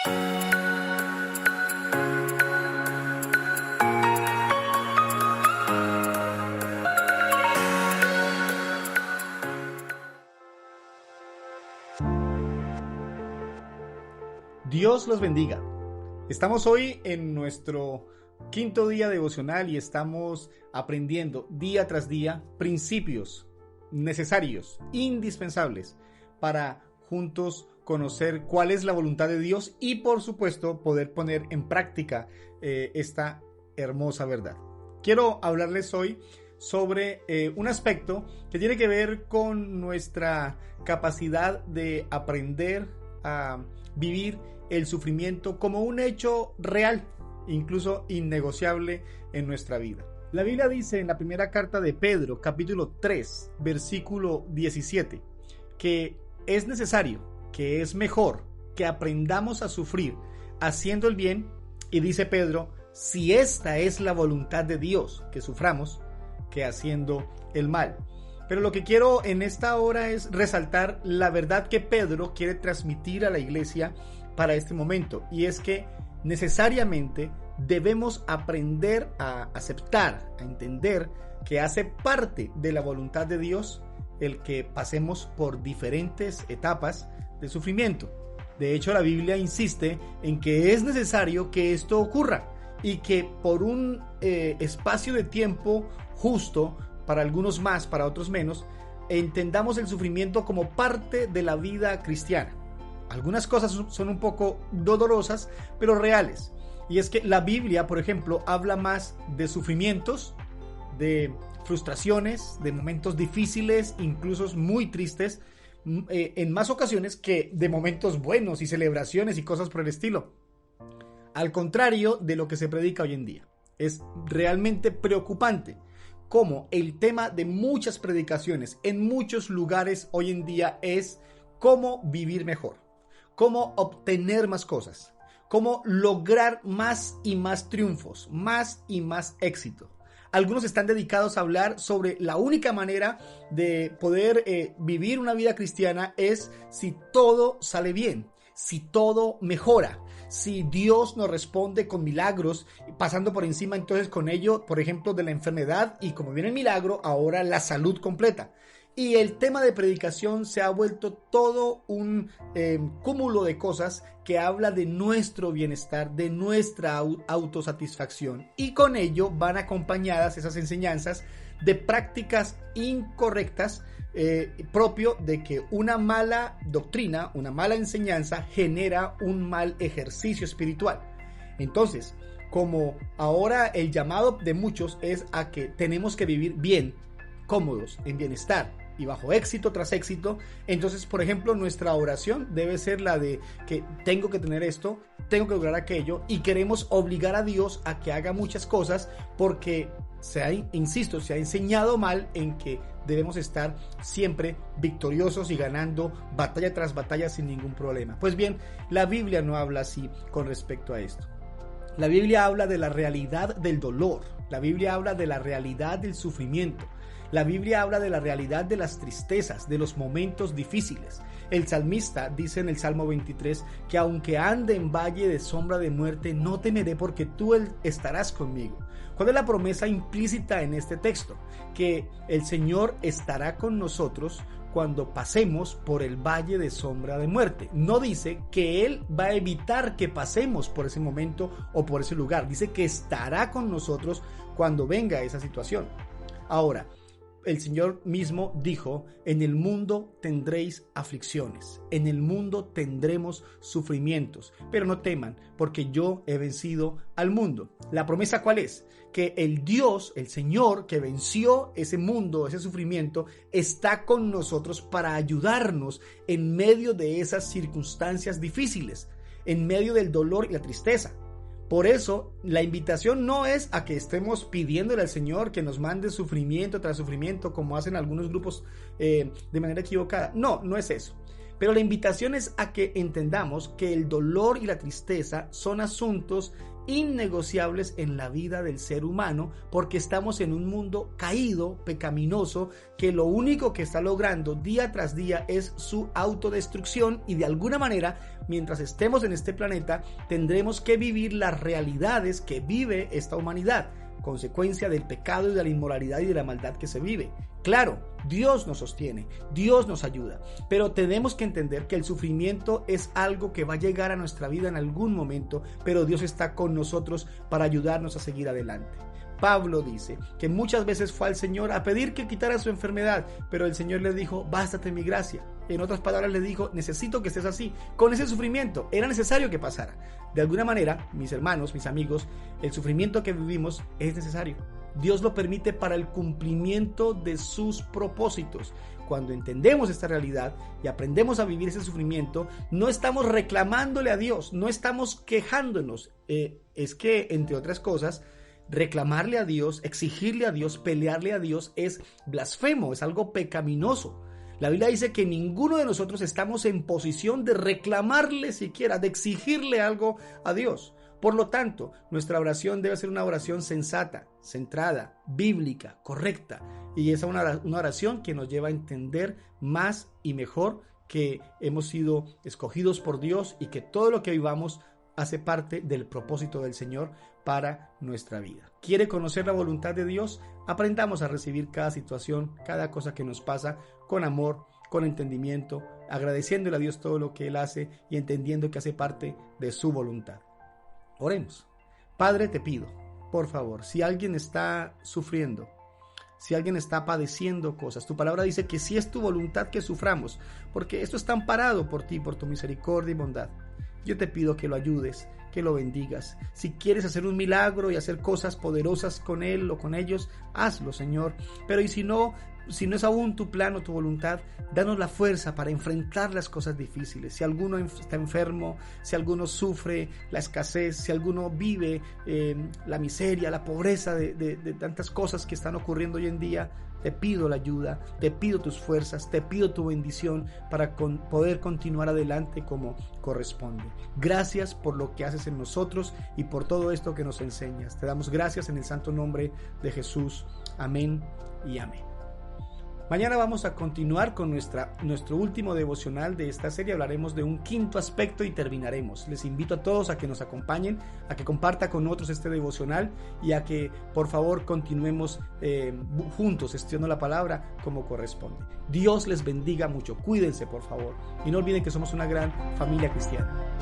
Dios los bendiga. Estamos hoy en nuestro quinto día devocional y estamos aprendiendo día tras día principios necesarios, indispensables para juntos conocer cuál es la voluntad de Dios y por supuesto poder poner en práctica esta hermosa verdad. Quiero hablarles hoy sobre un aspecto que tiene que ver con nuestra capacidad de aprender a vivir el sufrimiento como un hecho real, incluso innegociable en nuestra vida. La Biblia dice en la primera carta de Pedro, capítulo 3, versículo 17, que es necesario, que es mejor que aprendamos a sufrir haciendo el bien, y dice Pedro, si esta es la voluntad de Dios, que suframos, que haciendo el mal. Pero lo que quiero en esta hora es resaltar la verdad que Pedro quiere transmitir a la iglesia para este momento, y es que necesariamente debemos aprender a aceptar, a entender que hace parte de la voluntad de Dios el que pasemos por diferentes etapas de sufrimiento. De hecho, la Biblia insiste en que es necesario que esto ocurra y que por un espacio de tiempo justo, para algunos más, para otros menos, entendamos el sufrimiento como parte de la vida cristiana. Algunas cosas son un poco dolorosas, pero reales. Y es que la Biblia, por ejemplo, habla más de sufrimientos, de frustraciones, de momentos difíciles, incluso muy tristes, en más ocasiones que de momentos buenos y celebraciones y cosas por el estilo. Al contrario de lo que se predica hoy en día. Es realmente preocupante cómo el tema de muchas predicaciones en muchos lugares hoy en día es cómo vivir mejor, cómo obtener más cosas, cómo lograr más y más triunfos, más y más éxito. Algunos están dedicados a hablar sobre la única manera de poder vivir una vida cristiana es si todo sale bien, si todo mejora, si Dios nos responde con milagros, pasando por encima entonces con ello, por ejemplo, de la enfermedad y como viene el milagro, ahora la salud completa. Y el tema de predicación se ha vuelto todo un cúmulo de cosas que habla de nuestro bienestar, de nuestra autosatisfacción. Y con ello van acompañadas esas enseñanzas de prácticas incorrectas, propio de que una mala doctrina, una mala enseñanza genera un mal ejercicio espiritual. Entonces, como ahora el llamado de muchos es a que tenemos que vivir bien, cómodos, en bienestar y bajo éxito tras éxito, entonces, por ejemplo, nuestra oración debe ser la de que tengo que tener esto, tengo que lograr aquello, y queremos obligar a Dios a que haga muchas cosas porque se ha enseñado mal en que debemos estar siempre victoriosos y ganando batalla tras batalla sin ningún problema. Pues bien, la Biblia no habla así con respecto a esto. La Biblia habla de la realidad del dolor, la Biblia habla de la realidad del sufrimiento. La Biblia habla de la realidad de las tristezas, de los momentos difíciles. El salmista dice en el Salmo 23 que aunque ande en valle de sombra de muerte, no temeré porque tú estarás conmigo. ¿Cuál es la promesa implícita en este texto? Que el Señor estará con nosotros cuando pasemos por el valle de sombra de muerte. No dice que Él va a evitar que pasemos por ese momento o por ese lugar. Dice que estará con nosotros cuando venga esa situación. Ahora, el Señor mismo dijo, en el mundo tendréis aflicciones, en el mundo tendremos sufrimientos, pero no teman, porque yo he vencido al mundo. ¿La promesa cuál es? Que el Dios, el Señor que venció ese mundo, ese sufrimiento, está con nosotros para ayudarnos en medio de esas circunstancias difíciles, en medio del dolor y la tristeza. Por eso, la invitación no es a que estemos pidiéndole al Señor que nos mande sufrimiento tras sufrimiento, como hacen algunos grupos de manera equivocada. No, no es eso. Pero la invitación es a que entendamos que el dolor y la tristeza son asuntos innegociables en la vida del ser humano, porque estamos en un mundo caído, pecaminoso, que lo único que está logrando día tras día es su autodestrucción, y de alguna manera, mientras estemos en este planeta, tendremos que vivir las realidades que vive esta humanidad, consecuencia del pecado y de la inmoralidad y de la maldad que se vive. Claro, Dios nos sostiene, Dios nos ayuda, pero tenemos que entender que el sufrimiento es algo que va a llegar a nuestra vida en algún momento, pero Dios está con nosotros para ayudarnos a seguir adelante. Pablo dice que muchas veces fue al Señor a pedir que quitara su enfermedad, pero el Señor le dijo, bástate mi gracia. En otras palabras le dijo, necesito que estés así, con ese sufrimiento, era necesario que pasara. De alguna manera, mis hermanos, mis amigos, el sufrimiento que vivimos es necesario. Dios lo permite para el cumplimiento de sus propósitos. Cuando entendemos esta realidad y aprendemos a vivir ese sufrimiento, no estamos reclamándole a Dios, no estamos quejándonos. Es que, entre otras cosas, reclamarle a Dios, exigirle a Dios, pelearle a Dios es blasfemo, es algo pecaminoso. La Biblia dice que ninguno de nosotros estamos en posición de reclamarle siquiera, de exigirle algo a Dios. Por lo tanto, nuestra oración debe ser una oración sensata, centrada, bíblica, correcta. Y es una oración que nos lleva a entender más y mejor que hemos sido escogidos por Dios y que todo lo que vivamos hace parte del propósito del Señor para nuestra vida. ¿Quiere conocer la voluntad de Dios? Aprendamos a recibir cada situación, cada cosa que nos pasa con amor, con entendimiento, agradeciéndole a Dios todo lo que Él hace y entendiendo que hace parte de su voluntad. Oremos. Padre, te pido, por favor, si alguien está sufriendo, si alguien está padeciendo cosas, tu palabra dice que si es tu voluntad que suframos, porque esto está amparado por ti, por tu misericordia y bondad. Yo te pido que lo ayudes, que lo bendigas. Si quieres hacer un milagro y hacer cosas poderosas con él o con ellos, hazlo, Señor. Pero y si no es aún tu plan o tu voluntad, danos la fuerza para enfrentar las cosas difíciles. Si alguno está enfermo, si alguno sufre la escasez, si alguno vive la miseria, la pobreza de tantas cosas que están ocurriendo hoy en día, te pido la ayuda, te pido tus fuerzas, te pido tu bendición para poder continuar adelante como corresponde. Gracias por lo que haces en nosotros y por todo esto que nos enseñas. Te damos gracias en el santo nombre de Jesús. Amén y amén. Mañana vamos a continuar con nuestro último devocional de esta serie. Hablaremos de un quinto aspecto y terminaremos. Les invito a todos a que nos acompañen, a que compartan con otros este devocional y a que por favor continuemos juntos estudiando la palabra como corresponde. Dios les bendiga mucho. Cuídense por favor y no olviden que somos una gran familia cristiana.